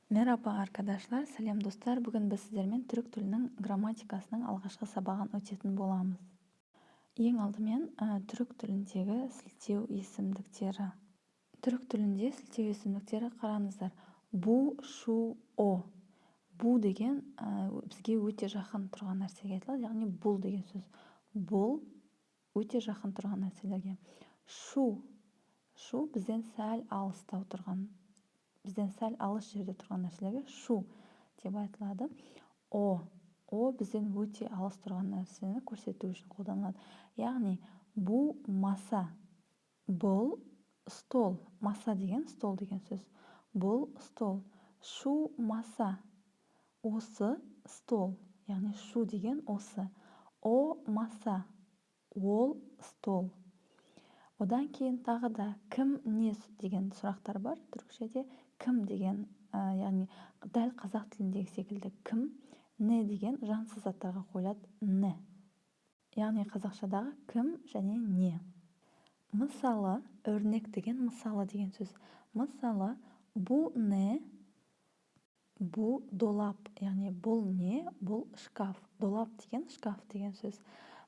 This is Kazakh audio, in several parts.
Merhaba arkadaşlar, сәлем достар. Бүгін біз сіздермен түрік тілінің грамматикасының алғашқы сабағын өтетін боламыз. Ең алдымен түрік тіліндегі сілтеу есімдіктері. Түрік тілінде сілтеу есімдіктері қараңыздар. Бу, шу, о. Бу деген бізге өте жақын тұрған нәрсеге айтылады, яғни бұл деген сөз. Бұл өте жақын тұрған нәрселерге. Шу бізден сәл алыстау тұрған, бізден сәл алыс жерде тұрған нәрселерге шу деп айтылады. О бізден өте алыс тұрған нәрсені көрсету үшін қолданылады. Яғни бұл маса, бұл стол. Маса деген стол деген сөз. Бұл стол. Шу маса. Осы стол. Яғни шу деген осы. О маса. Ол стол. Одан кейін тағы да кім, не деген сұрақтар бар түрікшеде. Кім деген, яғни дәл қазақ тіліндегі секілді кім, не деген жансыз заттарға қойылады не. Яғни қазақшадағы кім және не. Мысалы, өрнек деген мысалы деген сөз. Мысалы, бұл не, бұл долап, яғни бұл не, бұл шкаф. Долап деген шкаф деген сөз.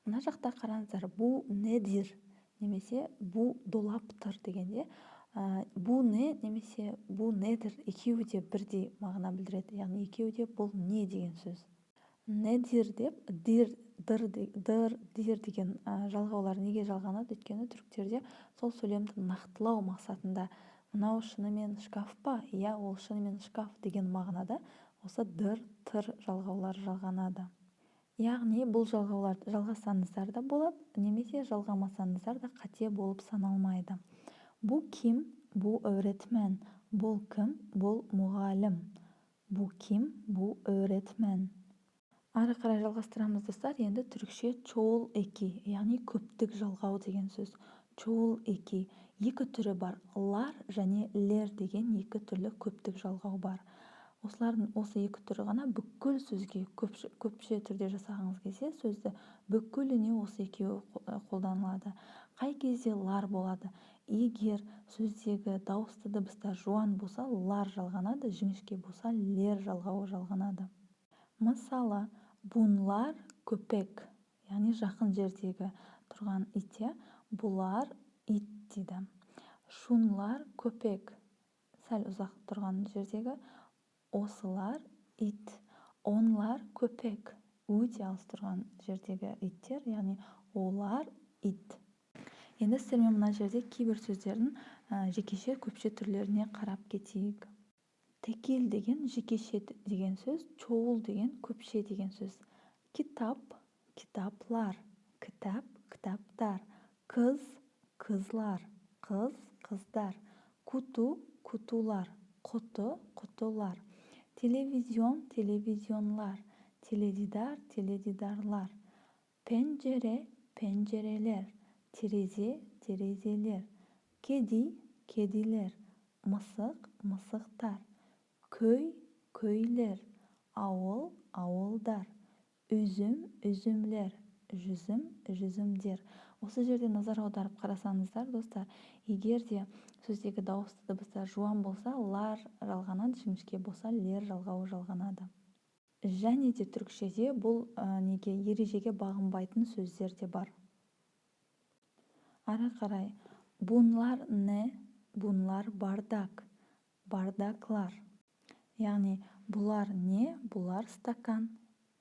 Мына жақта қараңыздар, бұл недір, немесе бұл долаптыр дегенде, бұл не немесе бұл недір екеуі де бірдей мағына білдіреді. Яғни екеуі де бұл не деген сөз. Недир деп дир деген жалғаулар неге жалғанады? Өйткені түріктерде сол сөйлемді нақтылау мақсатында мынау шынымен шкаф па? Иә, ол шынымен шкаф деген мағынада осы дыр, тыр жалғаулар жалғанады. Яғни бұл жалғауларды жалғасаңыздар да болады, немесе жалғамасаңыздар да қате болып саналмайды. Бұл кім? Бұл öğretmen. Бұл кім? Бұл мұғалім. Бұл кім? Бұл öğretmen. Ары қарай жалғастырамыз достар. Енді түрікше çoğul eki, яғни көптік жалғау деген сөз. Çoğul eki. Екі түрі бар. Лар және лер деген екі түрлі көптік жалғау бар. Осылардың осы екі түрі ғана бүкіл сөзге көпше түрде жасағыңыз келсе, сөзді бүкіліне осы екеуі қолданылады. Қай кезде лар болады? Егер сөздегі дауысты дыбыстар жуан болса, лар жалғанады, жіңішке болса, лер жалғауы жалғанады. Мысалы, бұнлар көпек, яғни жақын жердегі тұрған итте, бұлар ит дейді. Шунлар көпек, сәл ұзақ тұрған жердегі осылар ит. Онлар көпек, өте алыс тұрған жердегі иттер, яғни олар ит. Енді сіздермен мына жерде кейбір сөздердің жекеше көпше түрлеріне қарап кетейік. Текил деген жекеше деген сөз, çoğul деген көпше деген сөз. Китап, китаплар, кітап, кітаптар, қыз, қызлар, қыз, қыздар, куту, кутулар, құты, құтылар, телевизион, телевизионлар, теледидар, теледидарлар, пенжере, пенжерелер, терезе, терезелер, кеди, кедилер, мысық, мысықтар, köy, köylер, ауыл, ауылдар, üzüm, üzümler, жүзім, жүзімдер. Осы жерде назар аударып қарасаңыздар, достар, егер де сөздегі дауысты дыбыстар жуан болса, лар жалғанады, жіңішке болса, лер жалғауы жалғанады. Және де түрікшеде бұл неге ережеге бағынбайтын сөздер де бар. Ары қарай, bunlar ne? Bunlar bardak, bardaklар. Яғни бұлар не? Бұлар стакан,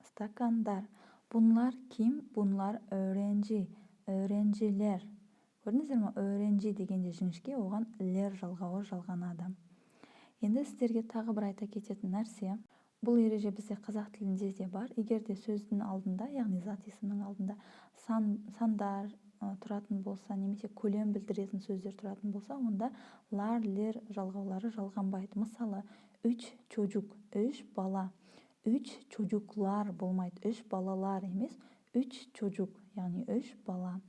стакандар. Bunlar kim? Bunlar öğrenci, öğrenciler. Көрдіңіздер ме? Öğrenci дегенде жіңішке, оған лер жалғауы жалғанады. Енді сіздерге тағы бір айта кететін нәрсе, бұл ереже бізде қазақ тілінде де бар. Егер де сөздің алдында, яғни зат есімнің алдында сандар тұратын болса, немесе көлем білдіретін сөздер тұратын болса, онда лар, лер жалғаулары жалғанбайды. Мысалы, үш çocuk, үш бала. Үш çocuklar болмайды. Үш балалар емес, үш çocuk, яғни үш бала.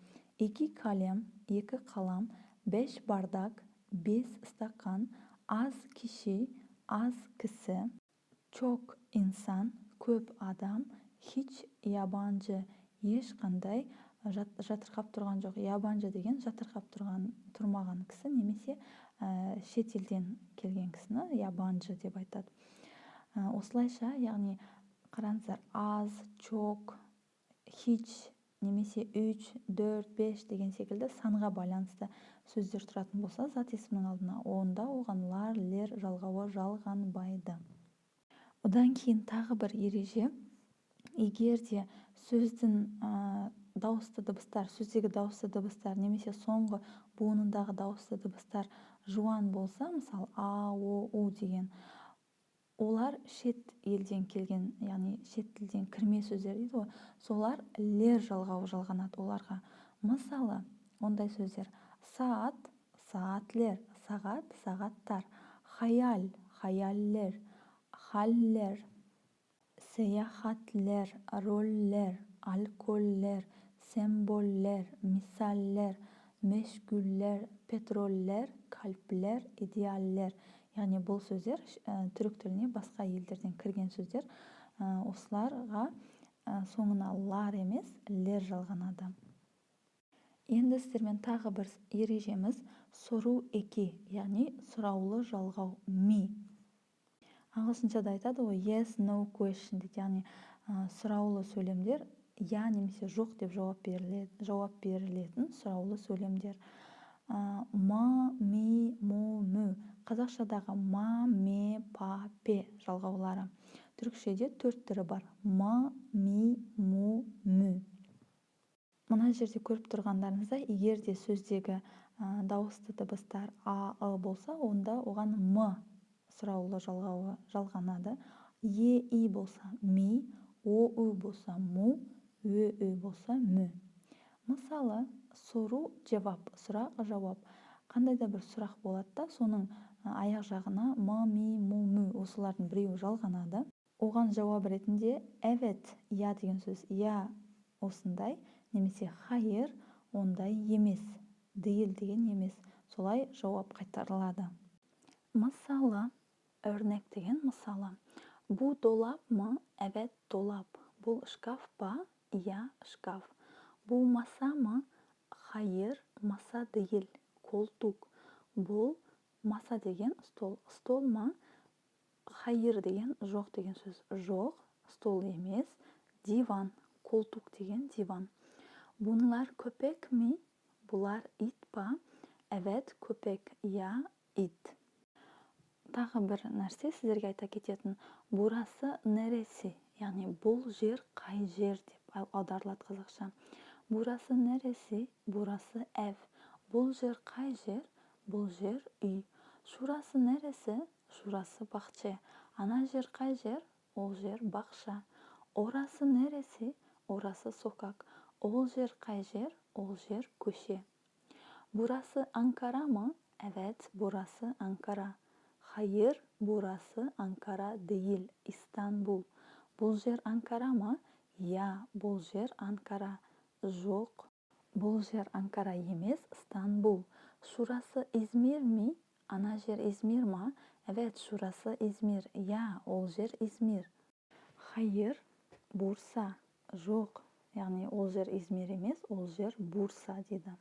Екі kalem, екі қалам. Беш бардак, бес стакан. Az kişi, az kişi. Çok insan, көп адам. Hiç yabancı, ешқандай жатырқап тұрған жоқ. Ябанжы деген жатырқап тұрмаған кісі, немесе шет елден келген кісіні ябанжы деп айтады. Осылайша, яғни қараңыздар, аз, чок, хич немесе 3, 4, 5 деген секілді санға байланысты сөздер тұратын болса, зат есімнің алдына, онда оған лар, лер жалғауы жалғанбайды. Одан кейін тағы бір ереже, егер де сөздің дауысты дыбыстар, сөздегі дауысты дыбыстар немесе соңғы буынындағы дауысты дыбыстар жуан болса, мысалы а, о, у деген, олар шет елден келген, яғни шет тілден кірме сөздер дейді ғой, солар лер жалғауы жалғанады оларға. Мысалы, ондай сөздер: саат, саатлер, сағат, сағаттар, хаяль, хаяллер, халлер, саяхатлер, роллер, алколлер, семболлер, мисаллер, мешгүллер, петроллер, кальплер, идеаллер. Яғни бұл сөздер түрік тіліне басқа елдерден кірген сөздер. Осыларға соңына лар емес, лер жалғанады. Енді сіздермен тағы бір ережеміз сору эки, яғни сұраулы жалғау ми. Ағылшыншада айтады ғой yes, no question дейді, яғни сұраулы сөйлемдер я немесе жоқ деп жауап берілетін сұраулы сөйлемдер. Ма, ми, му, мү. Қазақшадағы ма, ме, па, пе жалғаулары. Түрікшеде 4 түрі бар: ма, ми, му, мү. Мына жерде көріп тұрғандарыңызда, егер де сөздегі дауысты дыбыстар а, ы болса, онда оған м сұраулы жалғауы жалғанады. е, и болса ми, о, у болса му, ö, ө болса мү. Мысалы, сору жауап, сұрақ жауап. Қандай да бір сұрақ болады да, соның аяқ жағына ма, ми, му, мү осылардың біреуі жалғанады. Оған жауап ретінде evet, я деген сөз, я осындай, немесе хайыр ондай емес, değil деген емес, солай жауап қайтарылады. Мысалы, örnek деген мысалы: bu dolap mı? Evet, dolap. Bu şkaf mı? Ya, şkaf. Bu masa mı? Hayır, masa değil, koltuk. Bu masa деген стол, стол ма? Hayır деген жоқ деген сөз, жоқ, стол емес. Диван, koltuk деген диван. Bunlar köpek mi? Бұлар ит па? Evet, köpek. Ya, ит. Тағы бір нәрсе сіздерге айта кететін: бурасы нересі, яғни бұл жер қай жер деп аударылады қазақша. Бурасы нересі, бурасы ev. Бұл жер қай жер? Бұл жер үй. Шурасы нересі? Шурасы бақче. Ана жер қай жер? Ол жер бақша. Орасы нересі? Орасы сокак. Ол жер қай жер? Ол жер көше. Burası Ankara mı? Evet, burası Ankara. Hayır, burası Ankara değil, İstanbul. Бұл жер Ankara mı? Ya, бұл жер Ankara. Жоқ, бұл жер Ankara емес, İstanbul. Şurası İzmir mi? Ана жер İzmir mi? Evet, şurası İzmir. Ya, ол жер İzmir. Hayır, Bursa. Жоқ, яғни ол жер İzmir емес, ол жер Bursa дейді.